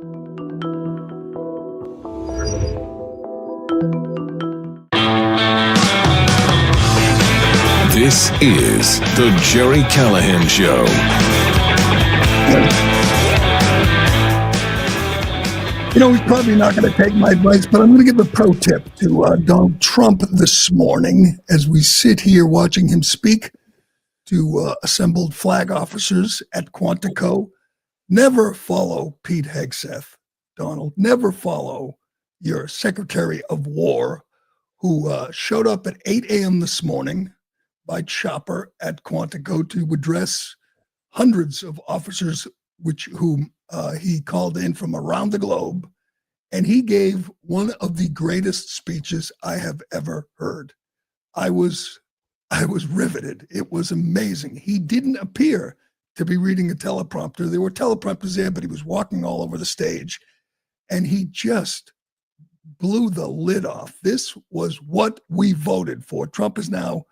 This is the Gerry Callahan Show. You know, he's probably not going to take my advice, but I'm going to give a pro tip to Donald Trump this morning as we sit here watching him speak to assembled flag officers at Quantico. Never follow Pete Hegseth, Donald. Never follow your Secretary of War, who showed up at 8 a.m. this morning by chopper at Quantico to address hundreds of officers whom he called in from around the globe, and he gave one of the greatest speeches I have ever heard. I was riveted. It was amazing. He didn't appear to be reading a teleprompter. There were teleprompters there, but he was walking all over the stage, and he just blew the lid off. This was what we voted for. Trump is now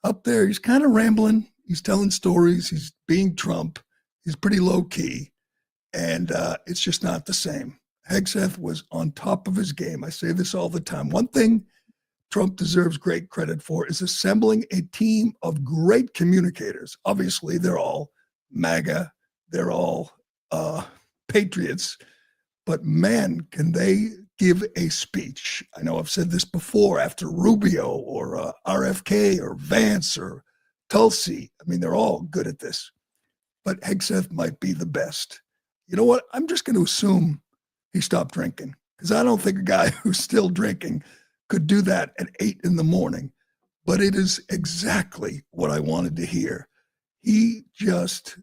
up there. He's kind of rambling. He's telling stories. He's being Trump. He's pretty low key. And it's just not the same. Hegseth was on top of his game. I say this all the time. One thing Trump deserves great credit for is assembling a team of great communicators. Obviously, they're all MAGA. They're all patriots. But man, can they give a speech. I know I've said this before after Rubio or RFK or Vance or Tulsi. I mean, they're all good at this. But Hegseth might be the best. You know what? I'm just going to assume he stopped drinking, because I don't think a guy who's still drinking could do that at 8 a.m. But it is exactly what I wanted to hear. He just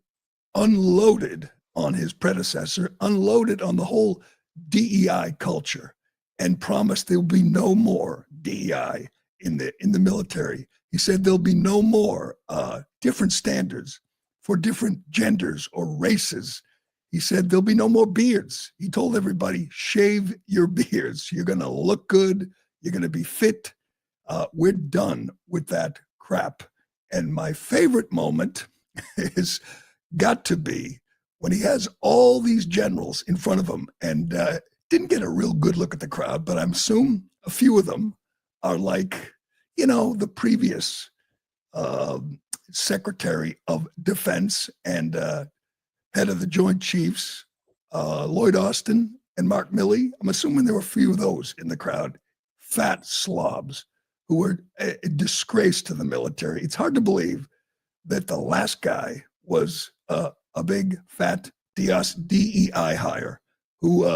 unloaded on his predecessor, unloaded on the whole DEI culture, and promised there'll be no more DEI in the military. He said there'll be no more different standards for different genders or races. He said there'll be no more beards. He told everybody, shave your beards. You're going to look good. You're going to be fit. We're done with that crap. And my favorite moment is got to be when he has all these generals in front of him, and didn't get a real good look at the crowd, but I'm assuming a few of them are like, you know, the previous Secretary of Defense and head of the Joint Chiefs, Lloyd Austin and Mark Milley. I'm assuming there were a few of those in the crowd, fat slobs who were a disgrace to the military. It's hard to believe that the last guy was a big fat DEI hire who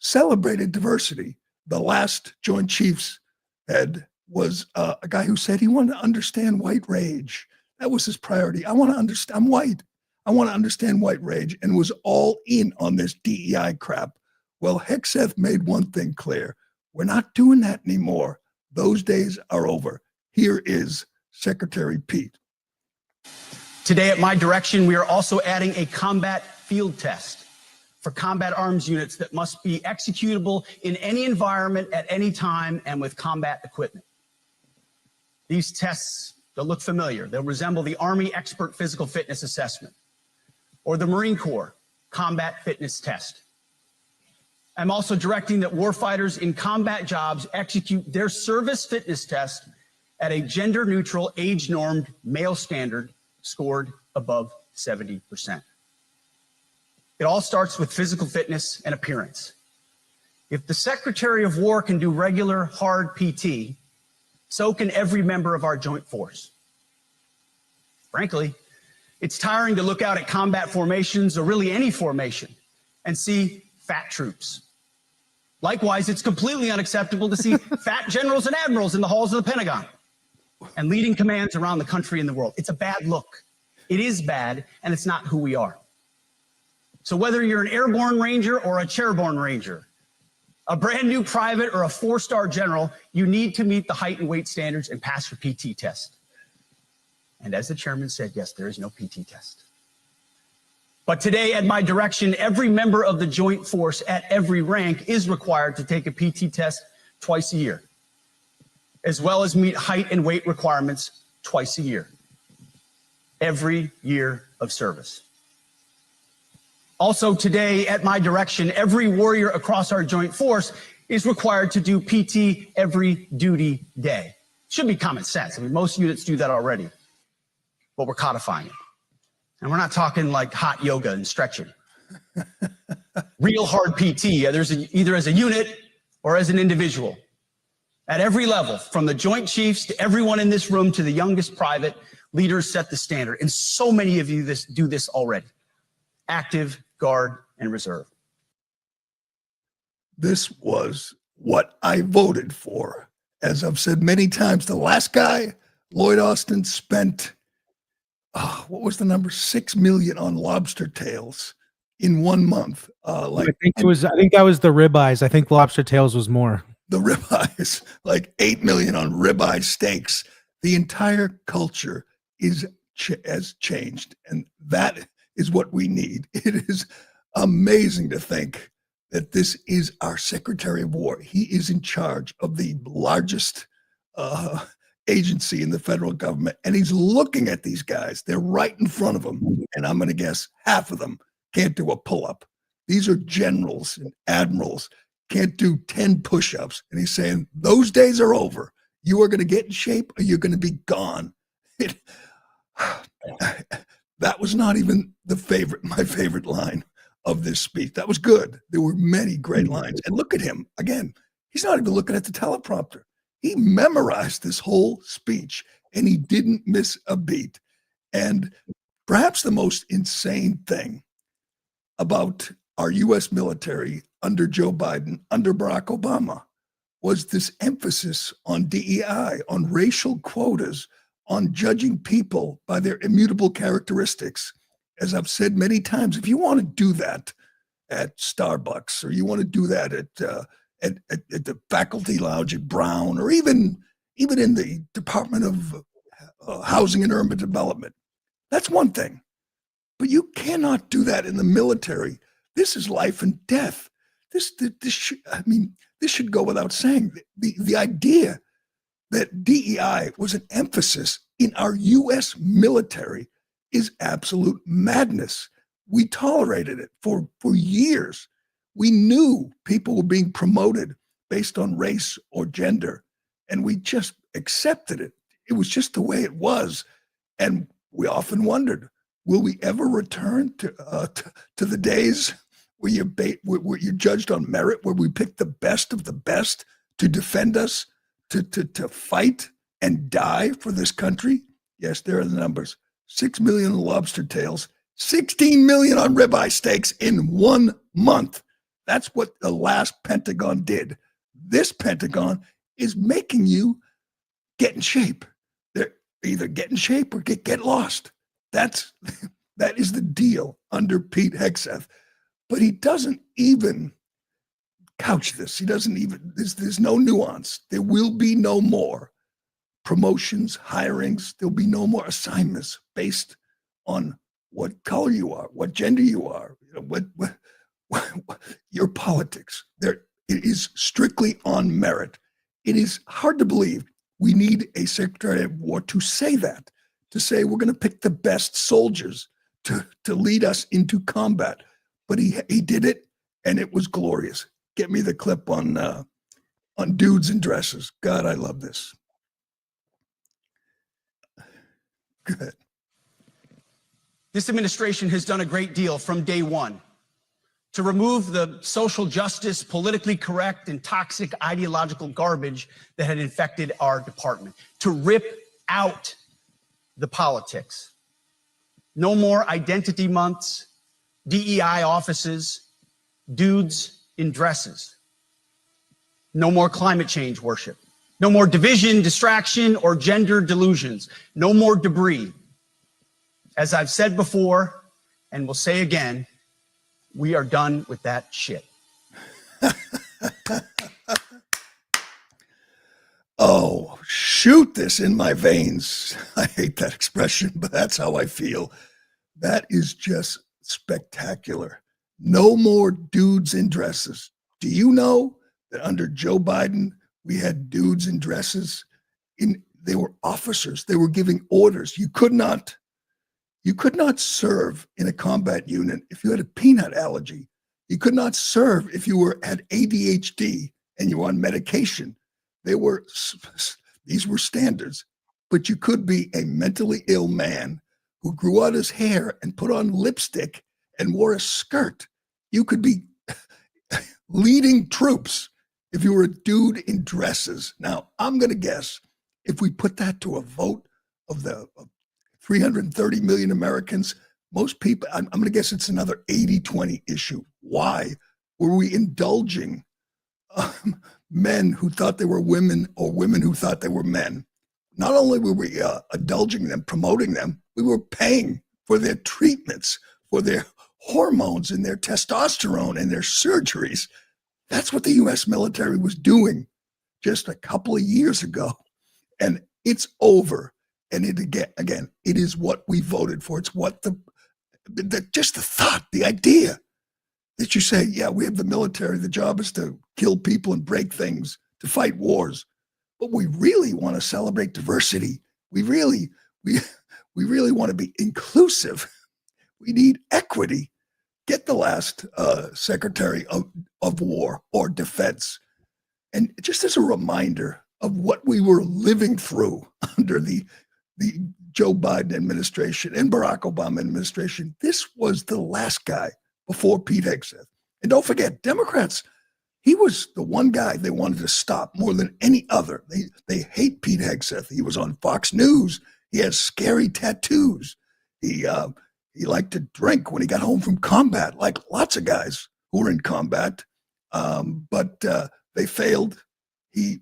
celebrated diversity. The last Joint Chiefs head was a guy who said he wanted to understand white rage. That was his priority. I want to understand. I'm white. I want to understand white rage, and was all in on this DEI crap. Well, Hegseth made one thing clear. We're not doing that anymore. Those days are over. Here is Secretary Pete. Today, at my direction, we are also adding a combat field test for combat arms units that must be executable in any environment at any time and with combat equipment. These tests, they'll look familiar. They'll resemble the Army Expert Physical Fitness Assessment or the Marine Corps Combat Fitness Test. I'm also directing that warfighters in combat jobs execute their service fitness test at a gender-neutral, age-normed male standard scored above 70%. It all starts with physical fitness and appearance. If the Secretary of War can do regular, hard PT, so can every member of our joint force. Frankly, it's tiring to look out at combat formations, or really any formation, and see fat troops. Likewise, it's completely unacceptable to see fat generals and admirals in the halls of the Pentagon and leading commands around the country and the world. It's a bad look. It is bad, and it's not who we are. So whether you're an airborne ranger or a chairborne ranger, a brand new private or a 4-star general, you need to meet the height and weight standards and pass your PT test. And as the chairman said, yes, there is no PT test. But today, at my direction, every member of the joint force at every rank is required to take a PT test twice a year, as well as meet height and weight requirements twice a year, every year of service. Also today, at my direction, every warrior across our joint force is required to do PT every duty day. Should be common sense. I mean, most units do that already, but we're codifying it. And we're not talking like hot yoga and stretching. Real hard PT, either as a unit or as an individual. At every level, from the Joint Chiefs to everyone in this room to the youngest private, leaders set the standard. And so many of you do this already. Active, Guard, and Reserve. This was what I voted for. As I've said many times, the last guy, Lloyd Austin, spent, what was the number? 6 million on lobster tails in 1 month. I think that was the ribeyes. I think lobster tails was more. The ribeyes, like 8 million on ribeye steaks. The entire culture has changed, and that is what we need. It is amazing to think that this is our Secretary of War. He is in charge of the largest agency in the federal government, and he's looking at these guys. They're right in front of him, and I'm going to guess half of them can't do a pull-up. These are generals and admirals, can't do 10 push-ups, and he's saying, those days are over. You are going to get in shape, or you're going to be gone. That was not even my favorite line of this speech. That was good. There were many great lines. And look at him. Again, he's not even looking at the teleprompter. He memorized this whole speech, and he didn't miss a beat. And perhaps the most insane thing about our U.S. military under Joe Biden, under Barack Obama, was this emphasis on DEI, on racial quotas, on judging people by their immutable characteristics. As I've said many times, if you want to do that at Starbucks, or you want to do that at the faculty lounge at Brown, or even in the Department of Housing and Urban Development, that's one thing. But you cannot do that in the military. This is life and death. This should go without saying. The idea that DEI was an emphasis in our U.S. military is absolute madness. We tolerated it for years. We knew people were being promoted based on race or gender, and we just accepted it. It was just the way it was. And we often wondered, will we ever return to the days where you're judged on merit, where we picked the best of the best to defend us, to fight and die for this country? Yes, there are the numbers. 6 million on lobster tails, 16 million on ribeye steaks in 1 month. That's what the last Pentagon did. This Pentagon is making you get in shape. They're either get in shape or get lost. That is the deal under Pete Hegseth. But he doesn't even couch this. He doesn't even, there's no nuance. There will be no more promotions, hirings. There'll be no more assignments based on what color you are, what gender you are, what your politics. It is strictly on merit. It is hard to believe we need a Secretary of War to say that, to say we're going to pick the best soldiers to lead us into combat. But he did it, and it was glorious. Get me the clip on dudes in dresses. God, I love this. Good. This administration has done a great deal from day one to remove the social justice, politically correct, and toxic ideological garbage that had infected our department, to rip out the politics. No more identity months, DEI offices, dudes in dresses. No more climate change worship. No more division, distraction, or gender delusions. No more debris. As I've said before, and will say again, we are done with that shit. Oh, shoot this in my veins. I hate that expression, but that's how I feel. That is just spectacular. No more dudes in dresses. Do you know that under Joe Biden, we had dudes in dresses? They were officers. They were giving orders. You could not You could not serve in a combat unit if you had a peanut allergy. You could not serve if you had ADHD and you were on medication. These were standards. But you could be a mentally ill man who grew out his hair and put on lipstick and wore a skirt. You could be leading troops if you were a dude in dresses. Now, I'm going to guess if we put that to a vote of the 330 million Americans, most people, I'm going to guess it's another 80-20 issue. Why were we indulging men who thought they were women or women who thought they were men? Not only were we indulging them, promoting them, we were paying for their treatments, for their hormones and their testosterone and their surgeries. That's what the U.S. military was doing just a couple of years ago. And it's over. And it again, it is what we voted for. It's what just the thought, the idea that you say, yeah, we have the military. The job is to kill people and break things, to fight wars. But we really want to celebrate diversity. We really want to be inclusive. We need equity. Get the last Secretary of War or Defense. And just as a reminder of what we were living through under the Joe Biden administration and Barack Obama administration, this was the last guy before Pete Hegseth. And don't forget, Democrats, he was the one guy they wanted to stop more than any other. They hate Pete Hegseth. He was on Fox News. He had scary tattoos. He liked to drink when he got home from combat, like lots of guys who were in combat. But they failed. He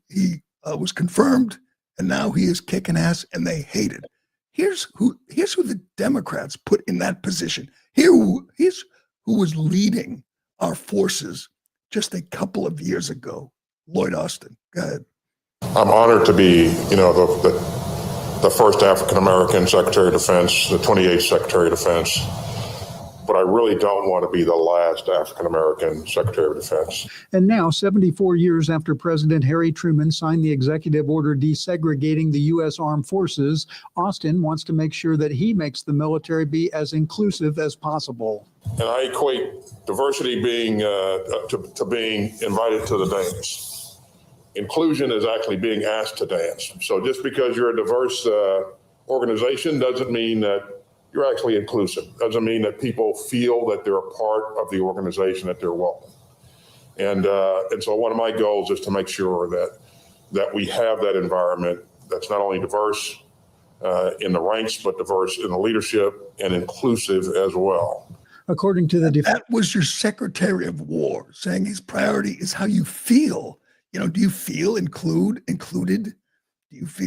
was confirmed, and now he is kicking ass, and they hate it. Here's who the Democrats put in that position. Here's who was leading our forces just a couple of years ago. Lloyd Austin, go ahead. I'm honored to be, the first African-American Secretary of Defense, the 28th Secretary of Defense. But I really don't want to be the last African-American Secretary of Defense. And now, 74 years after President Harry Truman signed the executive order desegregating the U.S. Armed Forces, Austin wants to make sure that he makes the military be as inclusive as possible. And I equate diversity being to being invited to the dance. Inclusion is actually being asked to dance. So just because you're a diverse organization doesn't mean that you're actually inclusive. Doesn't mean that people feel that they're a part of the organization, that they're welcome. And so one of my goals is to make sure that we have that environment that's not only diverse in the ranks, but diverse in the leadership and inclusive as well. According to that was your Secretary of War saying his priority is how you feel. Do you feel included?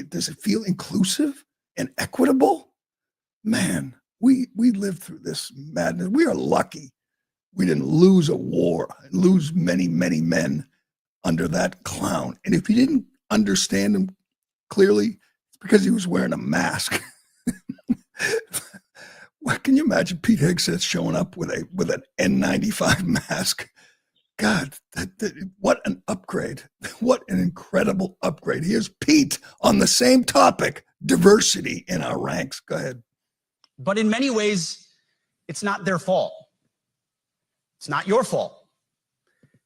Does it feel inclusive and equitable? Man, we lived through this madness. We are lucky we didn't lose a war, lose many, many men under that clown. And if you didn't understand him clearly, it's because he was wearing a mask. What can you imagine Pete Hegseth showing up with an N95 mask? God, what an upgrade. What an incredible upgrade. Here's Pete on the same topic, diversity in our ranks. Go ahead. But in many ways, it's not their fault. It's not your fault.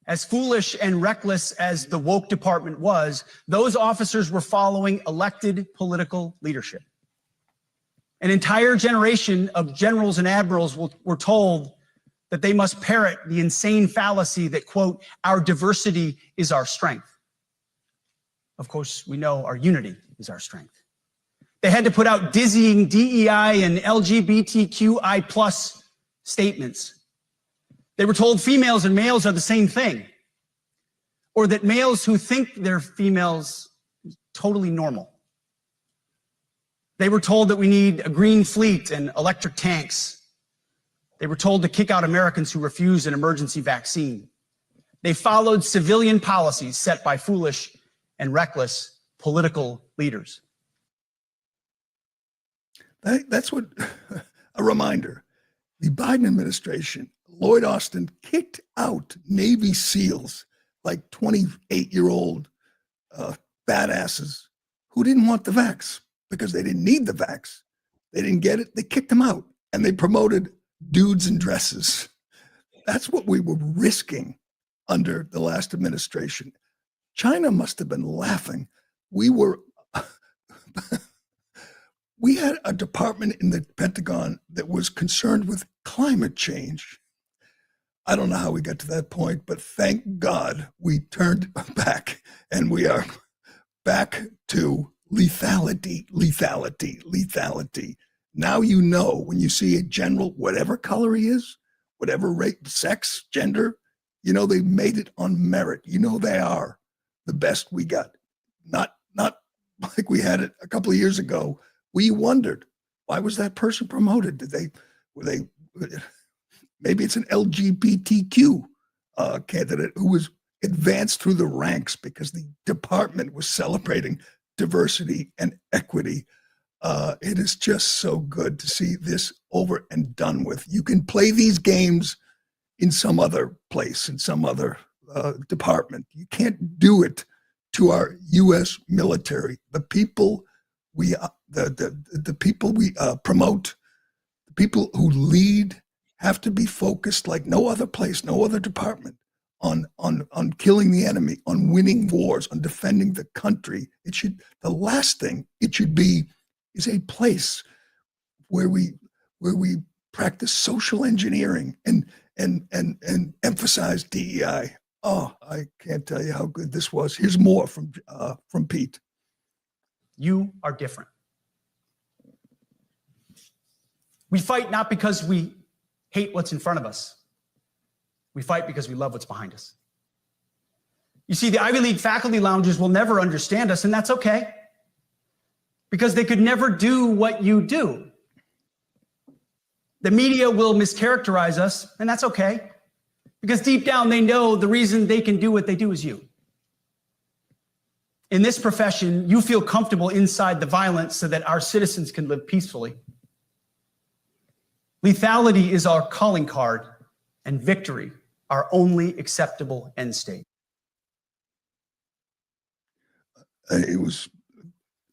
As foolish and reckless as the woke department was, those officers were following elected political leadership. An entire generation of generals and admirals were told that they must parrot the insane fallacy that, quote, our diversity is our strength. Of course, we know our unity is our strength. They had to put out dizzying DEI and LGBTQI plus statements. They were told females and males are the same thing, or that males who think they're females is totally normal. They were told that we need a green fleet and electric tanks. They were told to kick out Americans who refuse an emergency vaccine. They followed civilian policies set by foolish and reckless political leaders. That's what, a reminder. The Biden administration, Lloyd Austin kicked out Navy SEALs, like 28-year-old badasses who didn't want the vax because they didn't need the vax. They didn't get it. They kicked them out. and they promoted dudes in dresses. That's what we were risking under the last administration. China must have been laughing. We had a department in the Pentagon that was concerned with climate change. I don't know how we got to that point, but thank God we turned back, and we are back to lethality. Now you know when you see a general, whatever color he is, whatever race, sex, gender, you know they made it on merit. You know they are the best we got. Not like we had it a couple of years ago. We wondered, why was that person promoted? Maybe it's an LGBTQ candidate who was advanced through the ranks because the department was celebrating diversity and equity. It is just so good to see this over and done with. You can play these games in some other place, in some other department. You can't do it to our U.S. military. The people we the people we promote, the people who lead, have to be focused like no other place, no other department, on killing the enemy, on winning wars, on defending the country. The last thing it should be is a place where we practice social engineering and emphasize DEI. Oh, I can't tell you how good this was. Here's more from Pete. You are different. We fight not because we hate what's in front of us. We fight because we love what's behind us. You see, the Ivy League faculty lounges will never understand us, and that's okay, because they could never do what you do. The media will mischaracterize us, and that's okay, because deep down they know the reason they can do what they do is you. In this profession, you feel comfortable inside the violence so that our citizens can live peacefully. Lethality is our calling card, and victory our only acceptable end state. It was,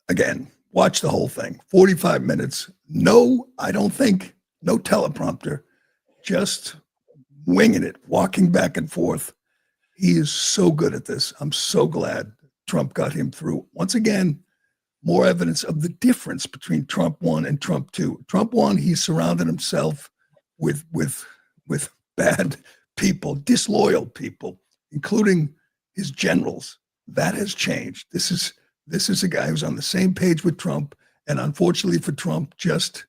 again, watch the whole thing. 45 minutes. No, I don't think, no teleprompter, just winging it, walking back and forth. He is so good at this. I'm so glad Trump got him through. Once again, more evidence of the difference between Trump 1 and Trump 2. Trump 1, he surrounded himself with bad people, disloyal people, including his generals. That has changed. This is a guy who's on the same page with Trump, and unfortunately for Trump, just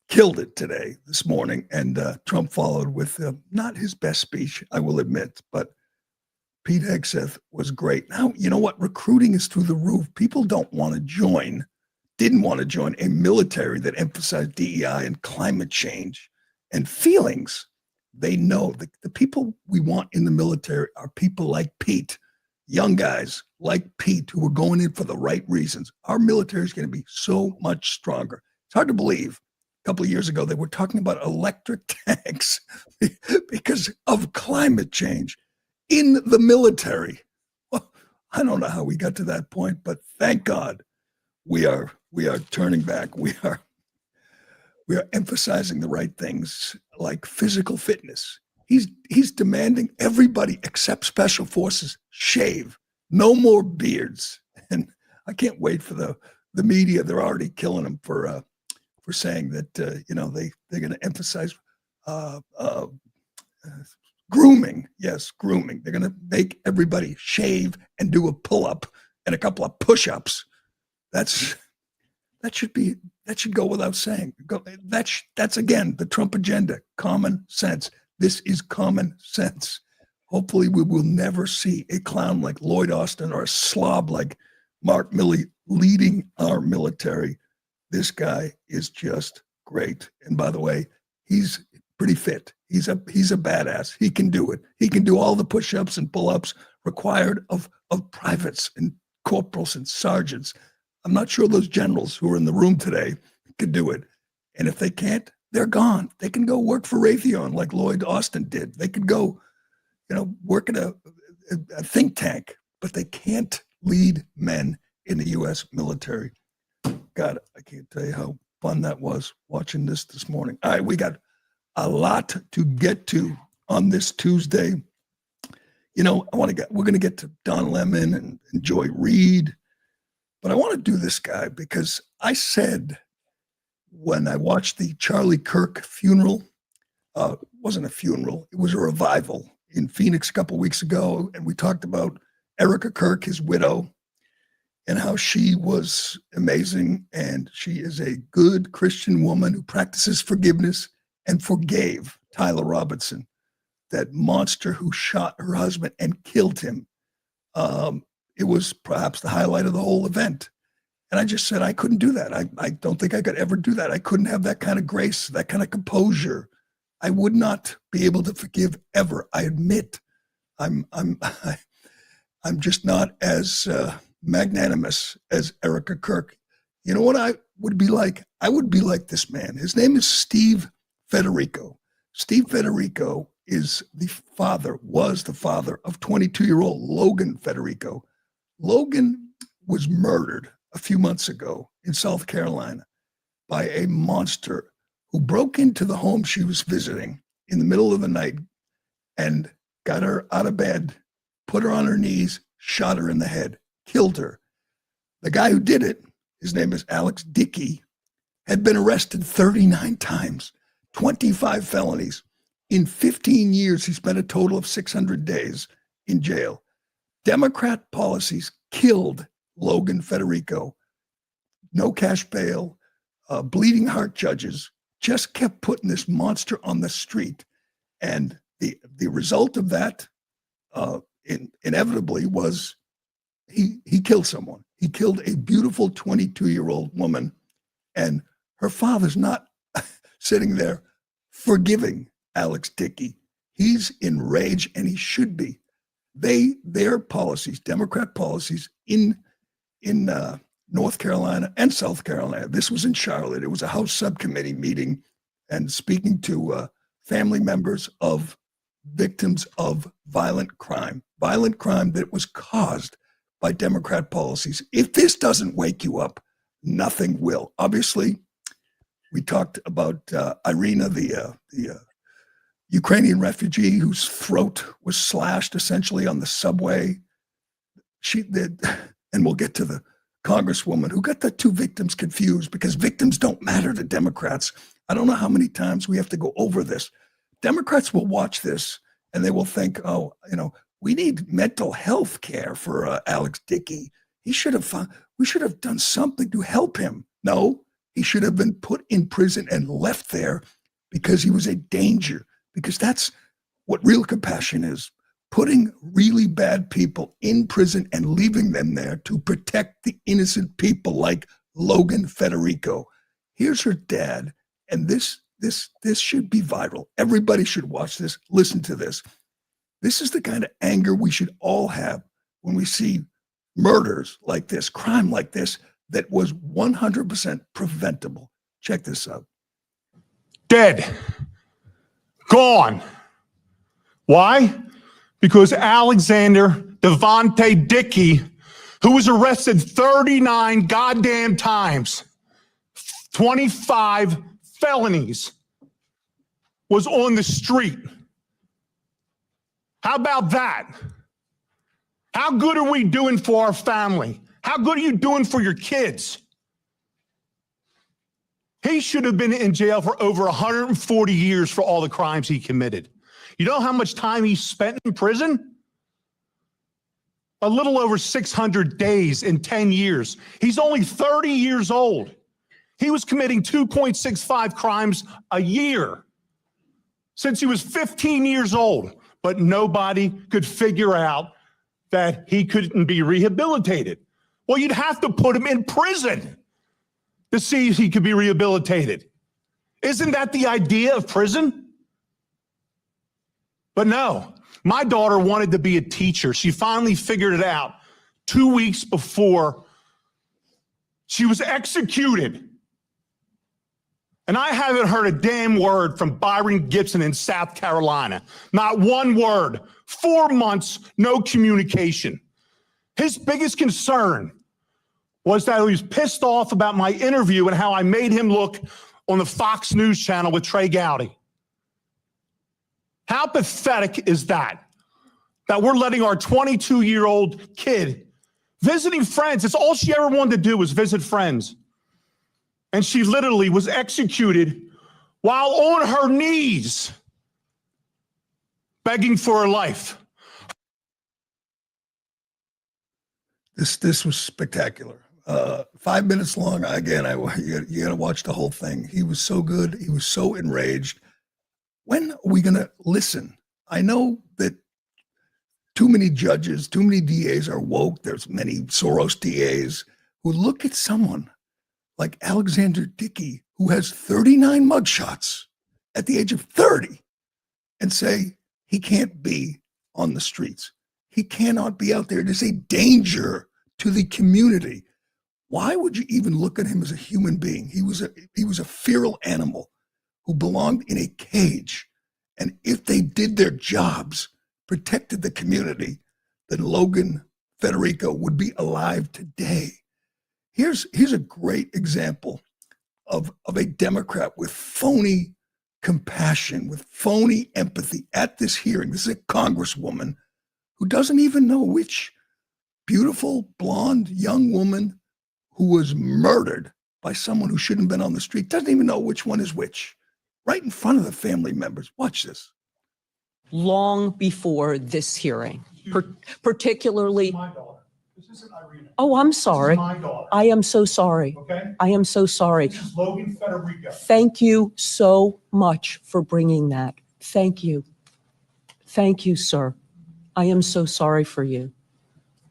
killed it this morning. And Trump followed with not his best speech, I will admit, but Pete Hegseth was great. Now, you know what? Recruiting is through the roof. People didn't want to join a military that emphasized DEI and climate change and feelings. They know the people we want in the military are people like Pete, young guys like Pete who are going in for the right reasons. Our military is going to be so much stronger. It's hard to believe. A couple of years ago, they were talking about electric tanks because of climate change in the military. Well, I don't know how we got to that point, but thank God we are turning back. We are emphasizing the right things like physical fitness. He's demanding everybody except special forces shave, no more beards. And I can't wait for the media. They're already killing him for saying that they're going to emphasize grooming. Yes, grooming. They're going to make everybody shave and do a pull-up and a couple of push-ups. That should go without saying. That's again the Trump agenda. Common sense. This is common sense. Hopefully, we will never see a clown like Lloyd Austin or a slob like Mark Milley leading our military. This guy is just great. And by the way, he's pretty fit. He's a badass. He can do it. He can do all the push-ups and pull-ups required of privates and corporals and sergeants. I'm not sure those generals who are in the room today could do it. And if they can't, they're gone. They can go work for Raytheon like Lloyd Austin did. They could go, work at a think tank, but they can't lead men in the U.S. military. God, I can't tell you fun that was watching this morning. All right, we got a lot to get to on this Tuesday. You know, we're going to get to Don Lemon and Joy Reid, but I want to do this guy because I said when I watched the Charlie Kirk funeral, it wasn't a funeral, it was a revival in Phoenix a couple of weeks ago, and we talked about Erica Kirk, his widow, and how she was amazing, and she is a good Christian woman who practices forgiveness and forgave Tyler Robinson, that monster who shot her husband and killed him. It was perhaps the highlight of the whole event. And I just said I couldn't do that. I don't think I could ever do that. I couldn't have that kind of grace, that kind of composure. I would not be able to forgive ever. I admit I'm just not as magnanimous as Erica Kirk. You know what I would be like? I would be like this man. His name is Steve Federico. Steve Federico was the father of 22-year-old Logan Federico. Logan was murdered a few months ago in South Carolina by a monster who broke into the home she was visiting in the middle of the night and got her out of bed, put her on her knees, shot her in the head, killed her. The guy who did it, his name is Alex Dickey, had been arrested 39 times, 25 felonies. In 15 years, he spent a total of 600 days in jail. Democrat policies killed Logan Federico. No cash bail, bleeding heart judges just kept putting this monster on the street. And the result of that inevitably was he killed someone. He killed a beautiful 22-year-old woman, and her father's not sitting there forgiving Alex Dickey. He's enraged, and he should be. Their policies, Democrat policies in North Carolina and South Carolina. This was in Charlotte. It was a House subcommittee meeting and speaking to family members of victims of violent crime that was caused by Democrat policies. If this doesn't wake you up, nothing will. Obviously, we talked about Irina, the Ukrainian refugee whose throat was slashed essentially on the subway. And we'll get to the Congresswoman who got the two victims confused because victims don't matter to Democrats. I don't know how many times we have to go over this. Democrats will watch this and they will think, oh, we need mental health care for Alex Dickey. We should have done something to help him. No, he should have been put in prison and left there because he was a danger, because that's what real compassion is. Putting really bad people in prison and leaving them there to protect the innocent people like Logan Federico. Here's her dad, and this should be viral. Everybody should watch this, listen to this. This is the kind of anger we should all have when we see murders like this, crime like this, that was 100% preventable. Check this out. Dead. Gone. Why? Because Alexander Devontae Dickey, who was arrested 39 goddamn times, 25 felonies, was on the street. How about that? How good are we doing for our family? How good are you doing for your kids? He should have been in jail for over 140 years for all the crimes he committed. You know how much time he spent in prison? A little over 600 days in 10 years. He's only 30 years old. He was committing 2.65 crimes a year since he was 15 years old, but nobody could figure out that he couldn't be rehabilitated. Well, you'd have to put him in prison to see if he could be rehabilitated. Isn't that the idea of prison? But no, my daughter wanted to be a teacher. She finally figured it out 2 weeks before she was executed. And I haven't heard a damn word from Byron Gibson in South Carolina. Not one word. 4 months, no communication. His biggest concern was that he was pissed off about my interview and how I made him look on the Fox News channel with Trey Gowdy. How pathetic is that? That we're letting our 22-year-old kid visiting friends. It's all she ever wanted to do was visit friends. And she literally was executed while on her knees, begging for her life. This was spectacular. 5 minutes long. Again, you got to watch the whole thing. He was so good. He was so enraged. When are we going to listen? I know that too many judges, too many DAs are woke. There's many Soros DAs who look at someone like Alexander Dickey, who has 39 mugshots at the age of 30, and say he can't be on the streets. He cannot be out there. It is a danger to the community. Why would you even look at him as a human being? He was a feral animal who belonged in a cage. And if they did their jobs, protected the community, then Logan Federico would be alive today. Here's a great example of a Democrat with phony compassion, with phony empathy at this hearing. This is a congresswoman who doesn't even know which beautiful, blonde, young woman who was murdered by someone who shouldn't have been on the street, doesn't even know which one is which, right in front of the family members. Watch this. Long before this hearing, particularly. My daughter. This isn't Irina. Oh, I'm sorry. This is my daughter. I am so sorry. Okay? I am so sorry. This is Logan Federico. Thank you so much for bringing that. Thank you. Thank you, sir. I am so sorry for you.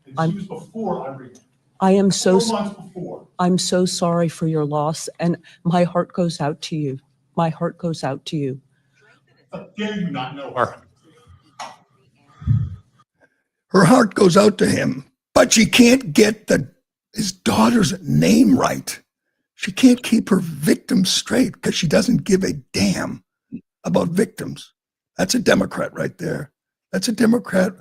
She was before Irina. I am 4 months before. I'm so sorry for your loss, and my heart goes out to you. My heart goes out to you. How dare you not know her? Her heart goes out to him, but she can't get his daughter's name right. She can't keep her victims straight because she doesn't give a damn about victims. That's a Democrat right there. That's a Democrat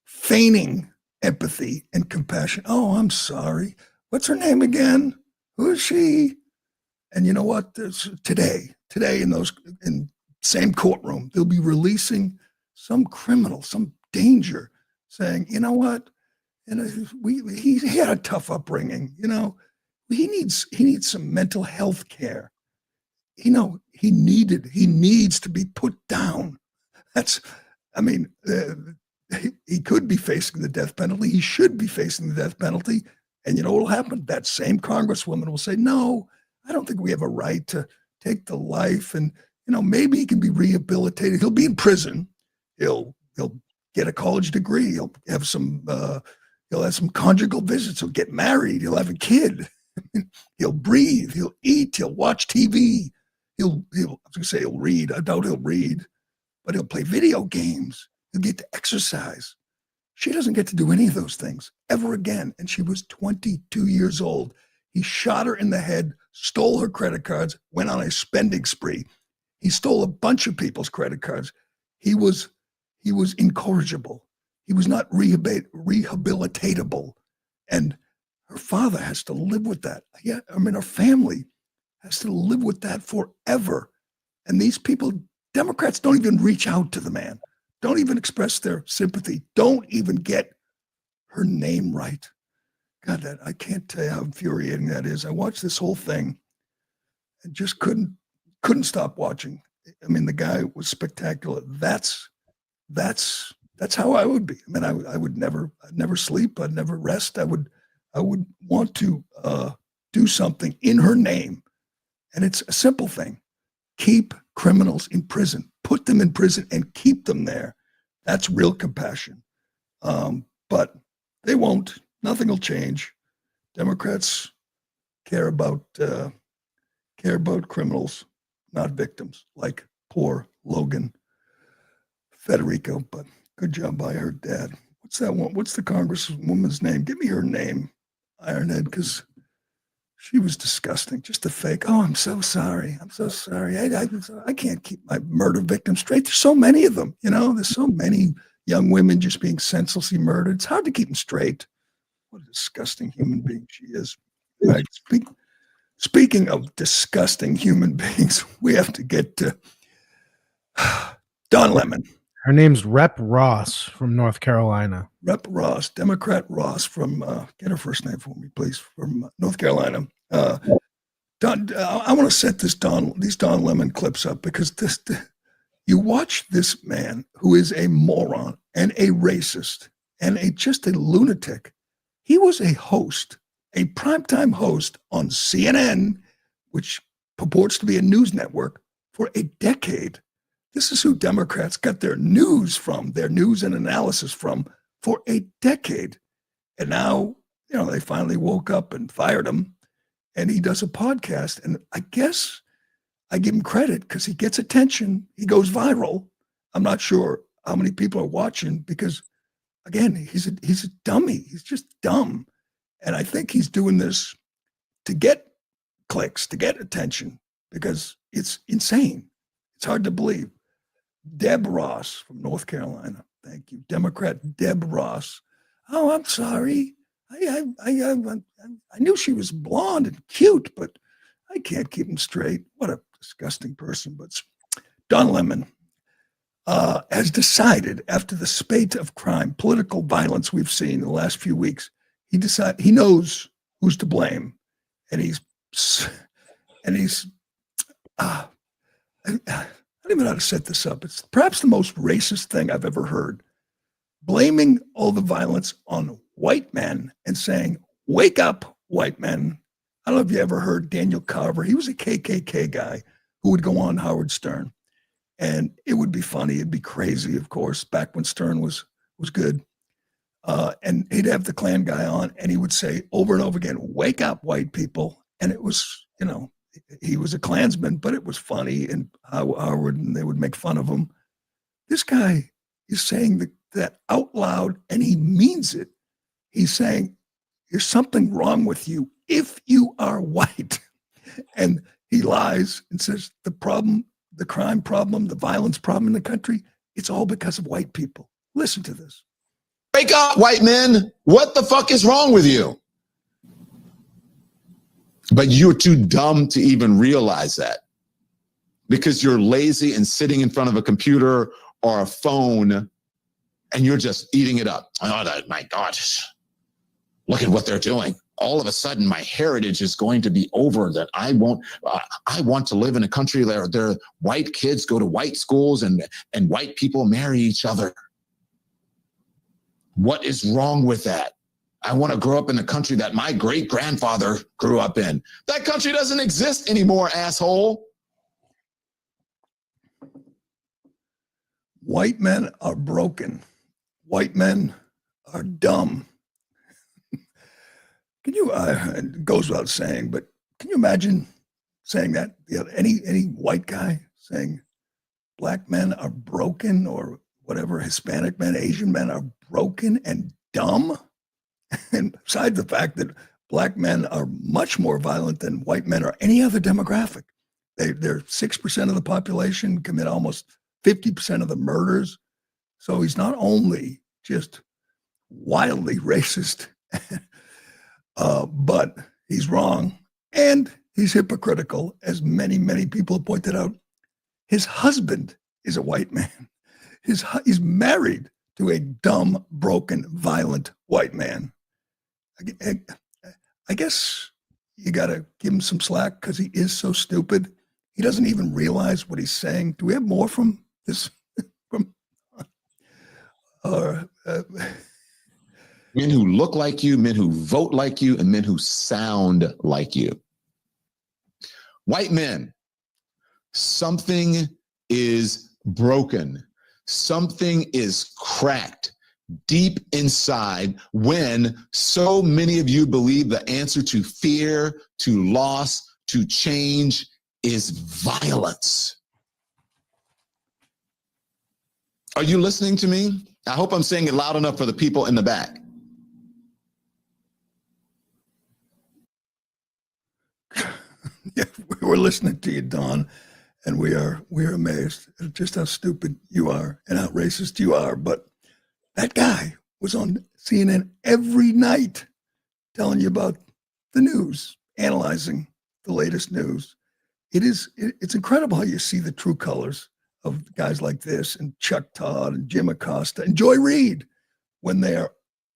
feigning empathy and compassion. Oh, I'm sorry. What's her name again? Who is she? And you know what? Today in same courtroom, they'll be releasing some criminal, some danger, saying, you know what? He had a tough upbringing. You know, he needs some mental health care. You know, he needs to be put down. He could be facing the death penalty. He should be facing the death penalty. And you know what will happen? That same congresswoman will say, no, I don't think we have a right to take the life. And, you know, maybe he can be rehabilitated. He'll be in prison. He'll get a college degree. He'll have some conjugal visits. He'll get married. He'll have a kid. He'll breathe. He'll eat. He'll watch TV. I was going to say he'll read. I doubt he'll read, but he'll play video games. He'll get to exercise. She doesn't get to do any of those things ever again. And she was 22 years old. He shot her in the head, stole her credit cards, went on a spending spree. He stole a bunch of people's credit cards. He was incorrigible. He was not rehabilitatable. And her father has to live with that. Yeah, her family has to live with that forever. And these people, Democrats, don't even reach out to the man. Don't even express their sympathy. Don't even get her name right. God, I can't tell you how infuriating that is. I watched this whole thing and just couldn't stop watching. I mean, the guy was spectacular. That's how I would be. I mean, I would I'd never sleep. I'd never rest. I would want to do something in her name. And it's a simple thing. Keep criminals in prison. Put them in prison and keep them there. That's real compassion. But they won't. Nothing will change. Democrats care about criminals, not victims, like poor Logan Federico. But good job by her dad. What's that one? What's the congresswoman's name? Give me her name, Ironhead, because she was disgusting. Just a fake. Oh, I'm so sorry. I'm so sorry. I can't keep my murder victims straight. There's so many of them. You know, there's so many young women just being senselessly murdered. It's hard to keep them straight. What a disgusting human being she is. Right. Speaking of disgusting human beings, we have to get to Don Lemon. Her name's Rep Ross from North Carolina. Rep Ross, Democrat Ross from, get her first name for me, please, from North Carolina. Don, I want to set these Don Lemon clips up because you watch this man who is a moron and a racist and just a lunatic. He was a host, a primetime host on CNN, which purports to be a news network, for a decade. This is who Democrats got their news from, their news and analysis from, for a decade. And now, they finally woke up and fired him, and he does a podcast. And I guess I give him credit because he gets attention. He goes viral. I'm not sure how many people are watching because, again, he's a dummy. He's just dumb. And I think he's doing this to get clicks, to get attention, because it's insane. It's hard to believe. Deb Ross from North Carolina. Thank you. Democrat Deb Ross. Oh, I'm sorry. I knew she was blonde and cute, but I can't keep them straight. What a disgusting person. But Don Lemon has decided, after the spate of crime, political violence we've seen in the last few weeks, he knows who's to blame, and I don't even know how to set this up. It's perhaps the most racist thing I've ever heard. Blaming all the violence on white men and saying, "Wake up, white men." I don't know if you ever heard Daniel Carver. He was a KKK guy who would go on Howard Stern, and it would be funny. It'd be crazy, of course, back when Stern was good. And he'd have the Klan guy on, and he would say over and over again, "Wake up, white people." And it was, he was a Klansman, but it was funny, and Howard, and they would make fun of him. This guy is saying that out loud, and he means it. He's saying, there's something wrong with you if you are white. And he lies and says the problem, the crime problem, the violence problem in the country, it's all because of white people. Listen to this. Wake up, white men. What the fuck is wrong with you? But you're too dumb to even realize that because you're lazy and sitting in front of a computer or a phone and you're just eating it up. Oh, my God, look at what they're doing. All of a sudden, my heritage is going to be over, that I want to live in a country where their white kids go to white schools and white people marry each other. What is wrong with that? I want to grow up in the country that my great-grandfather grew up in. That country doesn't exist anymore, asshole. White men are broken. White men are dumb. Can you, it goes without saying, but can you imagine saying that? Any white guy saying black men are broken, or whatever, Hispanic men, Asian men are broken and dumb? And besides the fact that black men are much more violent than white men or any other demographic. They're 6% of the population, commit almost 50% of the murders. So he's not only just wildly racist, but he's wrong and he's hypocritical, as many, many people have pointed out. His husband is a white man. He's married to a dumb, broken, violent white man. I guess you got to give him some slack because he is so stupid. He doesn't even realize what he's saying. Do we have more from this? Men who look like you, men who vote like you, and men who sound like you. White men, something is broken. Something is cracked deep inside when so many of you believe the answer to fear, to loss, to change is violence. Are you listening to me? I hope I'm saying it loud enough for the people in the back. Yeah, we're listening to you, Don, and we're amazed at just how stupid you are and how racist you are. But that guy was on CNN every night telling you about the news, analyzing the latest news. It's incredible how you see the true colors of guys like this and Chuck Todd and Jim Acosta and Joy Reid when they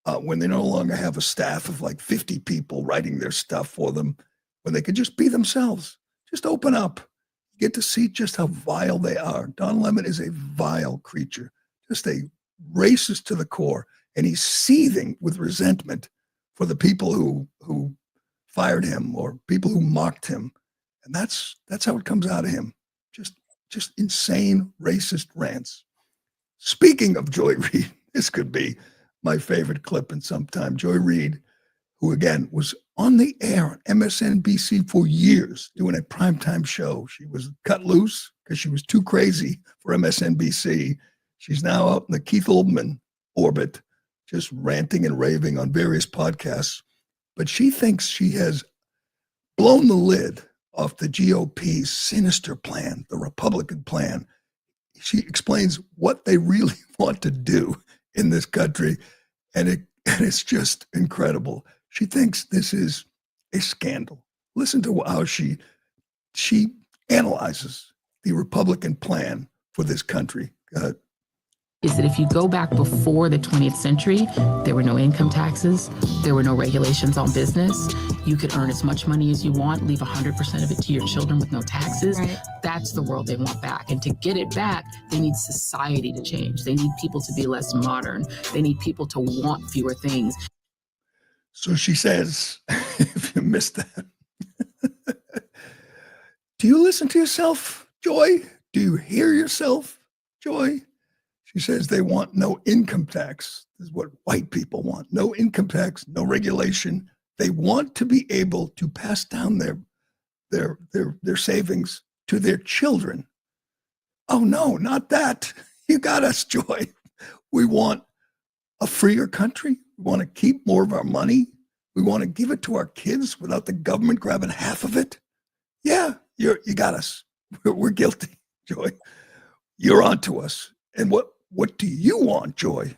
no longer have a staff of like 50 people writing their stuff for them, when they could just be themselves, just open up. You get to see just how vile they are. Don Lemon is a vile creature, just a racist to the core, and he's seething with resentment for the people who fired him or people who mocked him. And that's how it comes out of him. Just insane racist rants. Speaking of Joy Reid, this could be my favorite clip in some time. Joy Reid, who again was on the air on MSNBC for years doing a primetime show. She was cut loose because she was too crazy for MSNBC. She's now out in the Keith Olbermann orbit, just ranting and raving on various podcasts. But she thinks she has blown the lid off the GOP's sinister plan, the Republican plan. She explains what they really want to do in this country, and it's just incredible. She thinks this is a scandal. Listen to how she analyzes the Republican plan for this country. Is that if you go back before the 20th century, there were no income taxes, there were no regulations on business. You could earn as much money as you want, leave 100% of it to your children with no taxes. Right. That's the world they want back. And to get it back, they need society to change. They need people to be less modern. They need people to want fewer things. So she says, if you missed that, do you listen to yourself, Joy? Do you hear yourself, Joy? She says they want no income tax. This is what white people want. No income tax, no regulation. They want to be able to pass down their savings to their children. Oh no, not that. You got us, Joy. We want a freer country. We want to keep more of our money. We want to give it to our kids without the government grabbing half of it. Yeah, you got us. We're guilty, Joy. You're on to us. And what do you want, Joy?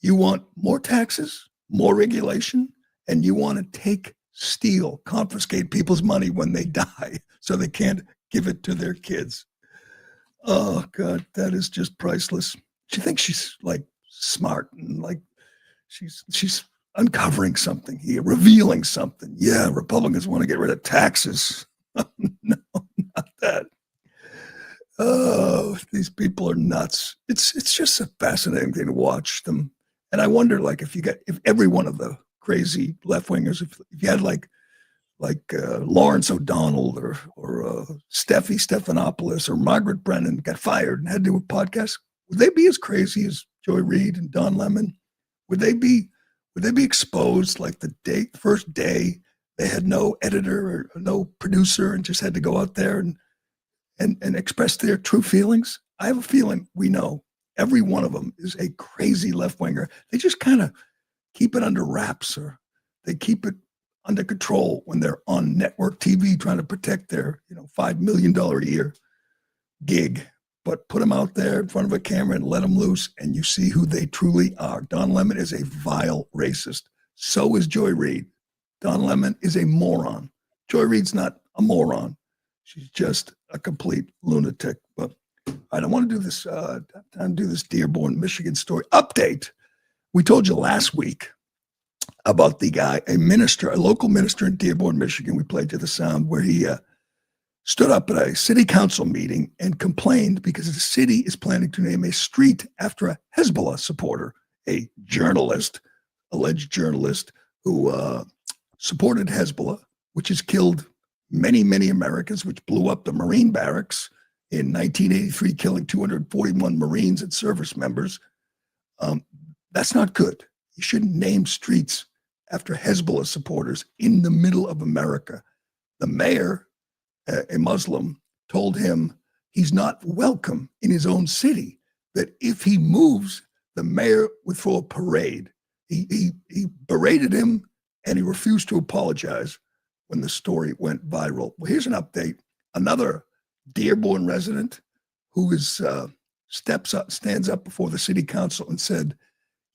You want more taxes, more regulation, and you want to steal, confiscate people's money when they die so they can't give it to their kids. Oh, God, that is just priceless. She thinks she's like smart and like she's uncovering something here, revealing something. Yeah, Republicans want to get rid of taxes. No, not that. Oh, these people are nuts. It's just a fascinating thing to watch them. And I wonder, like, if every one of the crazy left wingers, if you had like Lawrence O'Donnell or Steffi Stephanopoulos or Margaret Brennan got fired and had to do a podcast, would they be as crazy as Joy Reid and Don Lemon? Would they be exposed like the first day they had no editor or no producer and just had to go out there and express their true feelings? I have a feeling we know every one of them is a crazy left-winger. They just kind of keep it under wraps, or they keep it under control when they're on network TV trying to protect their $5 million a year gig. But put them out there in front of a camera and let them loose, and you see who they truly are. Don Lemon is a vile racist. So is Joy Reid. Don Lemon is a moron. Joy Reid's not a moron. She's just a complete lunatic. But I don't want to do this. Time to do this Dearborn, Michigan story update. We told you last week about the guy, a local minister in Dearborn, Michigan. We played you the sound where he stood up at a city council meeting and complained because the city is planning to name a street after a Hezbollah supporter, a journalist, alleged journalist who supported Hezbollah, which has killed many, many Americans, which blew up the Marine barracks in 1983, killing 241 Marines and service members. That's not good. You shouldn't name streets after Hezbollah supporters in the middle of America. The mayor, a Muslim, told him he's not welcome in his own city, that if he moves, the mayor would throw a parade. He berated him, and he refused to apologize when the story went viral. Well, here's an update. Another Dearborn resident who stands up before the city council and said,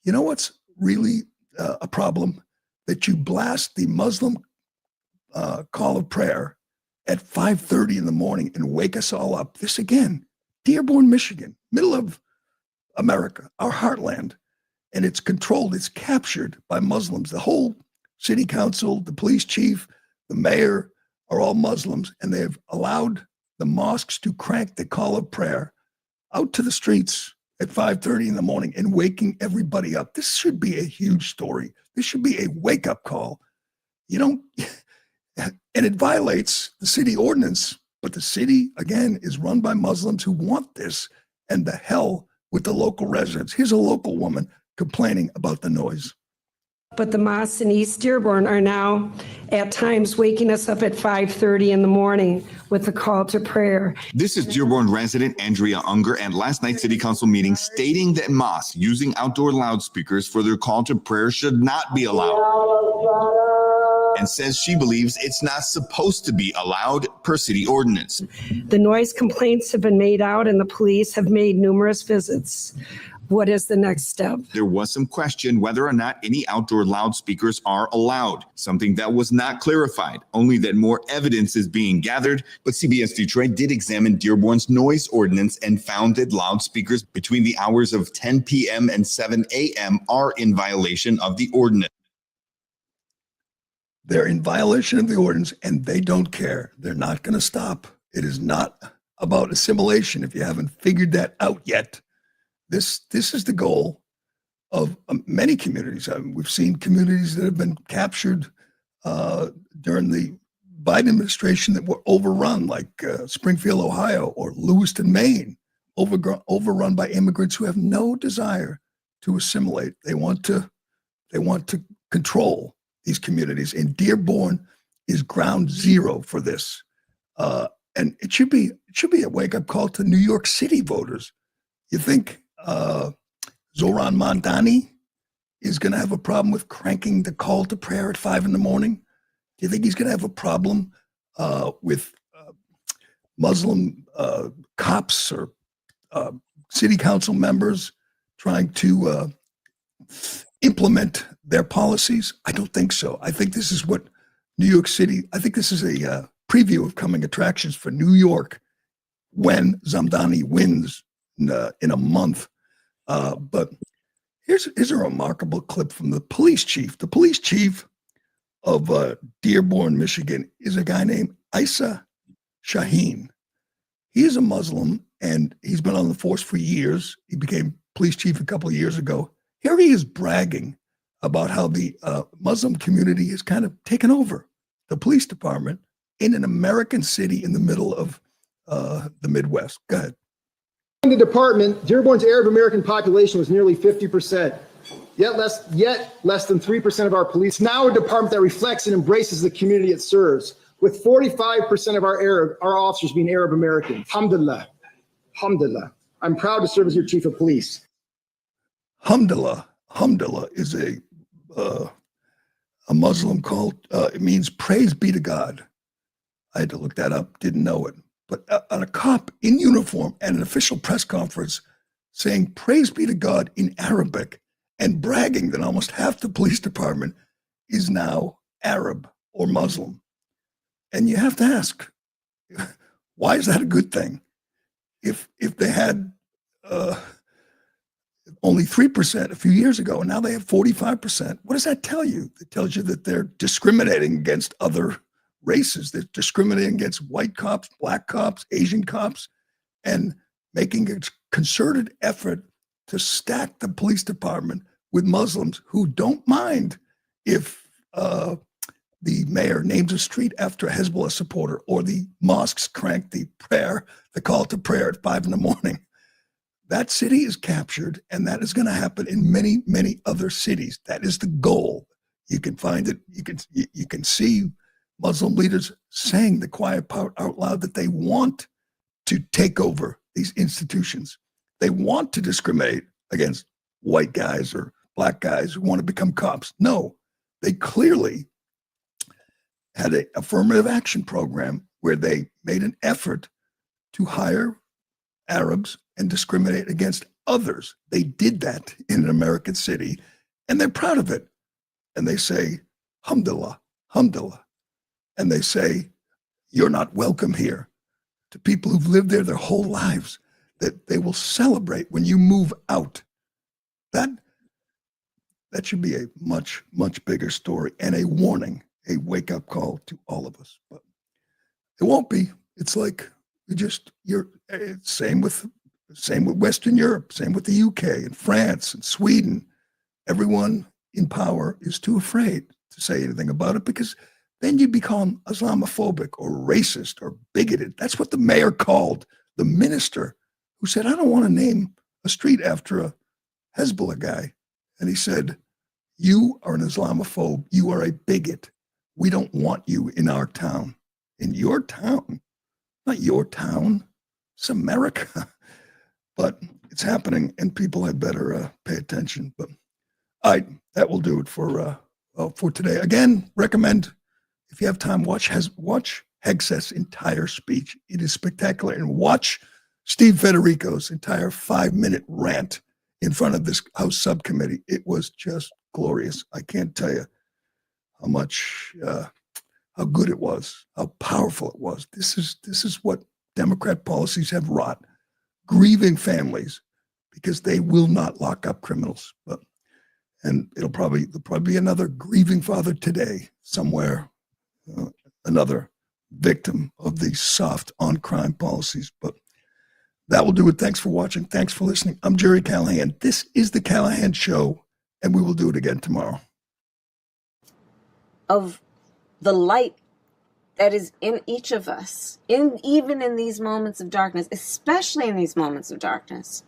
you know what's really a problem? That you blast the Muslim call of prayer at 5:30 in the morning and wake us all up. This again, Dearborn, Michigan, middle of America, our heartland, and it's controlled, it's captured by Muslims. The whole city council, the police chief, the mayor are all Muslims, and they have allowed the mosques to crank the call of prayer out to the streets at 5:30 in the morning and waking everybody up. This should be a huge story. This should be a wake-up call. You don't, and it violates the city ordinance, but the city, again, is run by Muslims who want this, and the hell with the local residents. Here's a local woman complaining about the noise. But the mosques in East Dearborn are now at times waking us up at 5:30 in the morning with the call to prayer. This is Dearborn resident Andrea Unger at last night's city council meeting stating that mosques using outdoor loudspeakers for their call to prayer should not be allowed, and says she believes it's not supposed to be allowed per city ordinance. The noise complaints have been made out and the police have made numerous visits. What is the next step? There was some question whether or not any outdoor loudspeakers are allowed, something that was not clarified, only that more evidence is being gathered. But CBS Detroit did examine Dearborn's noise ordinance and found that loudspeakers between the hours of 10 p.m. and 7 a.m. are in violation of the ordinance. They're in violation of the ordinance, and they don't care. They're not going to stop. It is not about assimilation if you haven't figured that out yet. This is the goal of many communities. We've seen communities that have been captured during the Biden administration that were overrun, like Springfield, Ohio, or Lewiston, Maine, overrun by immigrants who have no desire to assimilate. They want to control these communities. And Dearborn is ground zero for this. And it should be a wake-up call to New York City voters. You think Zoran Mondani is going to have a problem with cranking the call to prayer at 5 in the morning? Do you think he's going to have a problem with Muslim cops or city council members trying to implement their policies? I don't think so. I think this is what New York City, I think this is a preview of coming attractions for New York when Zamdani wins in a month. But here's a remarkable clip from the police chief. The police chief of Dearborn, Michigan, is a guy named Isa Shaheen. He is a Muslim, and he's been on the force for years. He became police chief a couple of years ago. Here he is bragging about how the Muslim community has kind of taken over the police department in an American city in the middle of the Midwest. Go ahead. In the department, Dearborn's Arab American population was nearly 50%. Yet less than 3% of our police. Now a department that reflects and embraces the community it serves, with 45% of our officers being Arab American. Alhamdulillah. Alhamdulillah. I'm proud to serve as your chief of police. Alhamdulillah. Alhamdulillah is a Muslim cult. It means praise be to God. I had to look that up, didn't know it. But on a cop in uniform at an official press conference saying praise be to God in Arabic and bragging that almost half the police department is now Arab or Muslim. And you have to ask, why is that a good thing? If they had only 3% a few years ago, and now they have 45%, what does that tell you? It tells you that they're discriminating against other races. They're discriminating against white cops, black cops, Asian cops, and making a concerted effort to stack the police department with Muslims who don't mind if the mayor names a street after a Hezbollah supporter or the mosques crank the call to prayer at 5 in the morning. That city is captured, and that is going to happen in many, many other cities. That is the goal. You can find it. You can see Muslim leaders saying the quiet part out loud that they want to take over these institutions. They want to discriminate against white guys or black guys who want to become cops. No, they clearly had an affirmative action program where they made an effort to hire Arabs and discriminate against others. They did that in an American city, and they're proud of it. And they say, alhamdulillah, alhamdulillah. and they say, you're not welcome here, to people who've lived there their whole lives, that they will celebrate when you move out. That should be a much, much bigger story and a warning, a wake-up call to all of us. But it won't be. It's like same with Western Europe, same with the UK and France and Sweden. Everyone in power is too afraid to say anything about it, because then you become Islamophobic or racist or bigoted. That's what the mayor called the minister who said, I don't want to name a street after a Hezbollah guy. And he said, you are an Islamophobe. You are a bigot. We don't want you in our town. In your town? Not your town. It's America. But it's happening, and people had better pay attention. But all right, that will do it for today. Again, recommend, if you have time, watch Hegseth's entire speech. It is spectacular. And watch Steve Federico's entire 5-minute rant in front of this House subcommittee. It was just glorious. I can't tell you how good it was, how powerful it was. This is what Democrat policies have wrought. Grieving families, because they will not lock up criminals. And there'll probably be another grieving father today somewhere, another victim of these soft on-crime policies. But that will do it. Thanks for watching. Thanks for listening. I'm Gerry Callahan. This is The Callahan Show, and we will do it again tomorrow. Of the light that is in each of us, even in these moments of darkness, especially in these moments of darkness,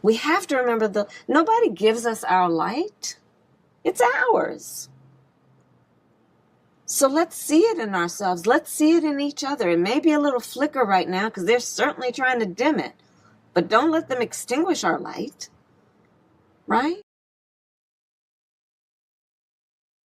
we have to remember nobody gives us our light. It's ours. So let's see it in ourselves. Let's see it in each other. It may be a little flicker right now because they're certainly trying to dim it, but don't let them extinguish our light, right?